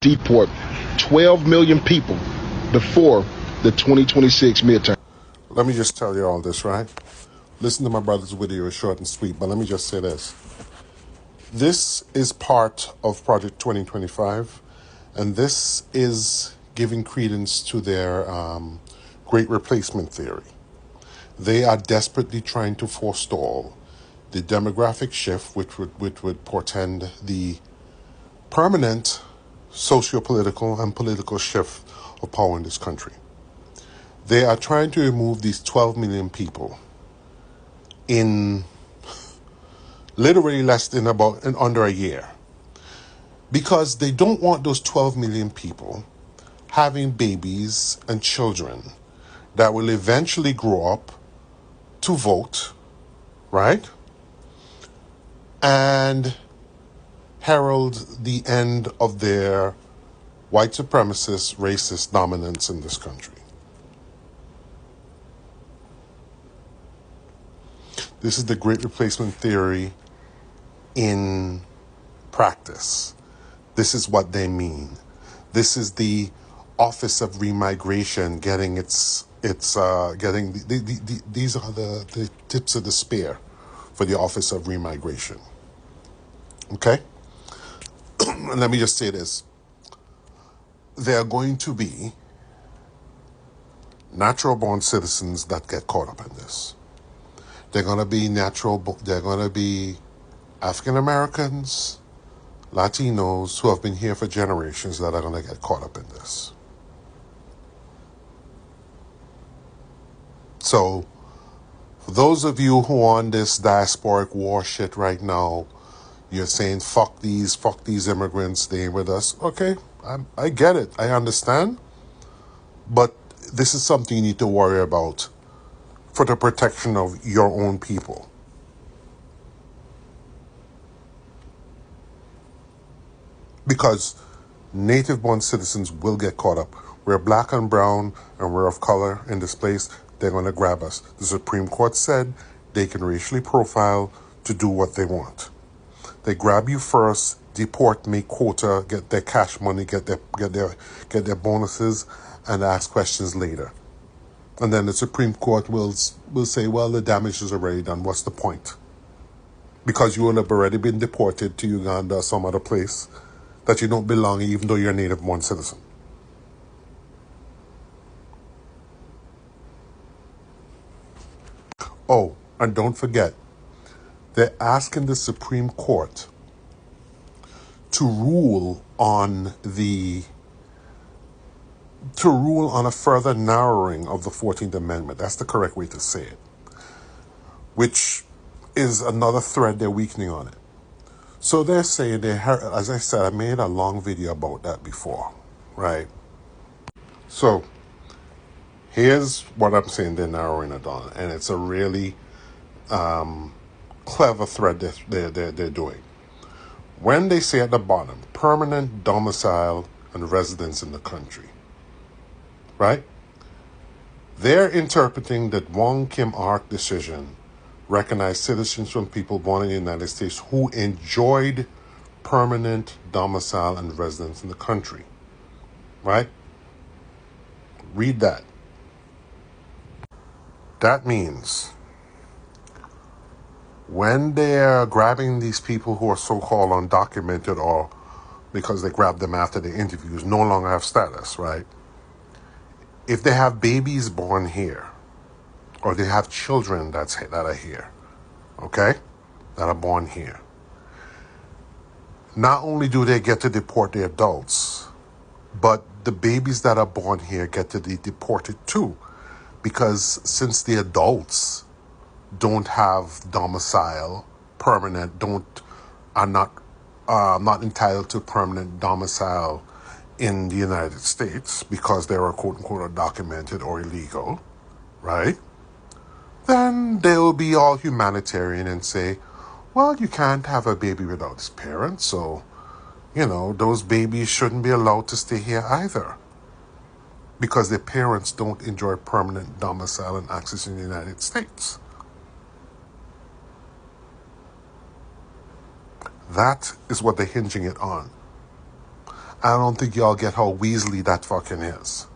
deport 12 million people before the 2026 midterm. Let me just tell you all this, right? Listen to my brother's video, it's short and sweet, but let me just say this. This is part of Project 2025, and this is giving credence to their great replacement theory. They are desperately trying to forestall the demographic shift, which would portend the permanent socio-political and political shift of power in this country. They are trying to remove these 12 million people in literally less than in under a year, because they don't want those 12 million people having babies and children that will eventually grow up to vote, right? And herald the end of their white supremacist, racist dominance in this country. This is the great replacement theory in practice. This is what they mean. This is the Office of Remigration getting these are the tips of the spear for the Office of Remigration. Okay? And let me just say this. There are going to be natural born citizens that get caught up in this. They're going to be African Americans, Latinos who have been here for generations that are going to get caught up in this. So, for those of you who are on this diasporic war shit right now, you're saying, fuck these immigrants, they ain't with us. Okay, I get it. I understand. But this is something you need to worry about for the protection of your own people. Because native-born citizens will get caught up. We're black and brown and we're of color in this place. They're going to grab us. The Supreme Court said they can racially profile to do what they want. They grab you first, deport, make quota, get their cash money, get their bonuses, and ask questions later. And then the Supreme Court will say, well, the damage is already done. What's the point? Because you will have already been deported to Uganda or some other place that you don't belong in, even though you're a native-born citizen. Oh, and don't forget, they're asking the Supreme Court to rule on a further narrowing of the 14th Amendment. That's the correct way to say it. Which is another thread they're weakening on it. So they're saying, as I said, I made a long video about that before, right? So here's what I'm saying they're narrowing it on. And it's a really clever thread they're doing. When they say at the bottom, permanent domicile and residence in the country, right? They're interpreting that Wong Kim Ark decision recognized citizens from people born in the United States who enjoyed permanent domicile and residence in the country, right? Read that. That means when they're grabbing these people who are so-called undocumented or because they grabbed them after the interviews, no longer have status, right? If they have babies born here, or they have children that are here, okay, that are born here, not only do they get to deport the adults, but the babies that are born here get to be deported too, because since the adults don't have domicile, are not entitled to permanent domicile in the United States because they were quote unquote undocumented or illegal, right? Then they'll be all humanitarian and say, well, you can't have a baby without its parents, so, those babies shouldn't be allowed to stay here either because their parents don't enjoy permanent domicile and access in the United States. That is what they're hinging it on. I don't think y'all get how weaselly that fucking is.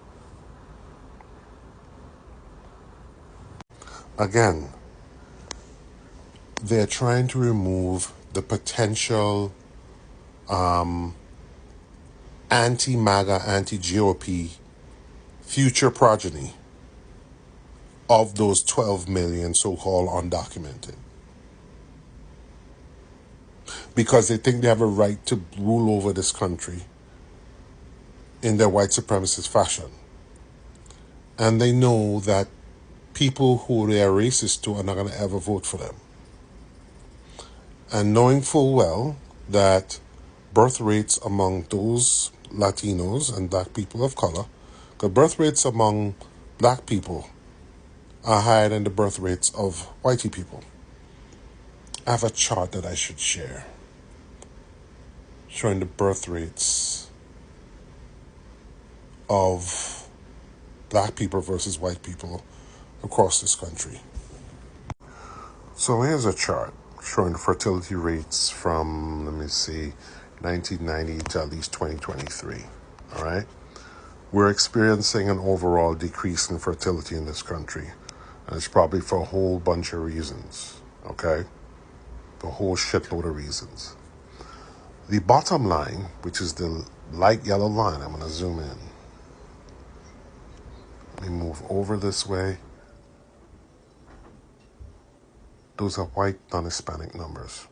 Again, they're trying to remove the potential anti-MAGA, anti-GOP future progeny of those 12 million so-called undocumented. Because they think they have a right to rule over this country in their white supremacist fashion. And they know that people who they are racist to are not going to ever vote for them. And knowing full well that birth rates among those Latinos and black people of color, the birth rates among black people are higher than the birth rates of whitey people. I have a chart that I should share showing the birth rates of black people versus white people across this country. So here's a chart showing the fertility rates from, 1990 to at least 2023. All right? We're experiencing an overall decrease in fertility in this country. And it's probably for a whole bunch of reasons. Okay? A whole shitload of reasons. The bottom line, which is the light yellow line, I'm going to zoom in. Let me move over this way. Those are white, non-Hispanic numbers.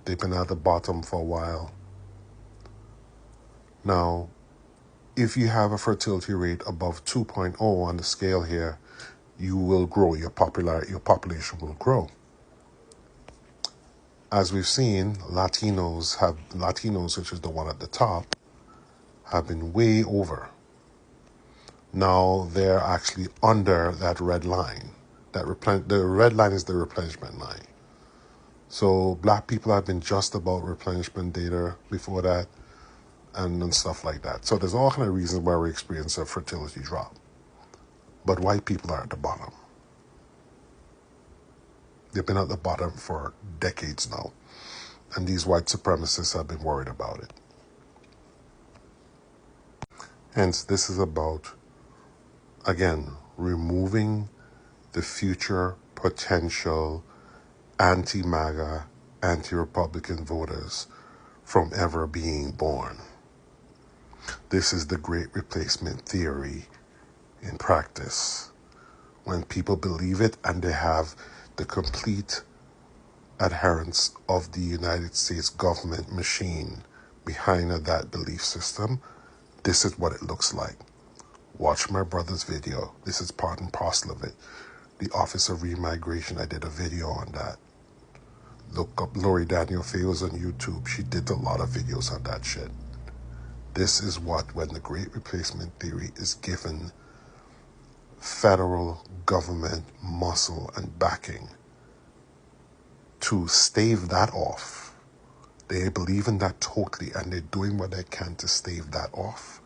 They've been at the bottom for a while. Now, if you have a fertility rate above 2.0 on the scale here, you will grow. Your population will grow. As we've seen, Latinos, which is the one at the top, have been way over. Now they're actually under that red line. The red line is the replenishment line. So black people have been just about replenishment data before that, and stuff like that. So there's all kind of reasons why we experience a fertility drop. But white people are at the bottom. They've been at the bottom for decades now. And these white supremacists have been worried about it. Hence, this is about, again, removing the future potential anti-MAGA, anti-Republican voters from ever being born. This is the great replacement theory in practice. When people believe it and they have the complete adherence of the United States government machine behind that belief system, this is what it looks like. Watch my brother's video. This is part and parcel of it. The Office of Remigration, I did a video on that. Look up Lori Daniel Fayos on YouTube. She did a lot of videos on that shit. This is what, when the Great Replacement Theory is given federal government muscle and backing to stave that off. They believe in that totally, and they're doing what they can to stave that off.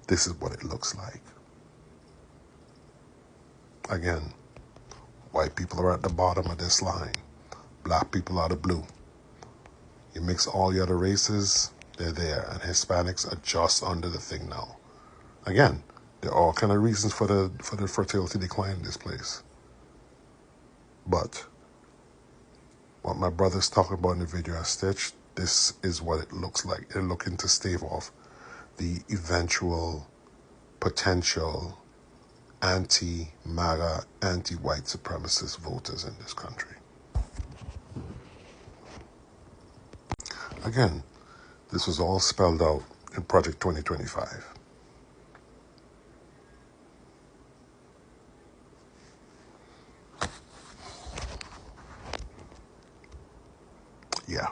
This is what it looks like. Again, white people are at the bottom of this line. Black people are the blue. You mix all the other races, they're there. And Hispanics are just under the thing now. Again, there are all kind of reasons for the fertility decline in this place. But what my brother's talking about in the video I stitched, this is what it looks like. They're looking to stave off the eventual potential anti-MAGA, anti-white supremacist voters in this country. Again, this was all spelled out in Project 2025. Yeah.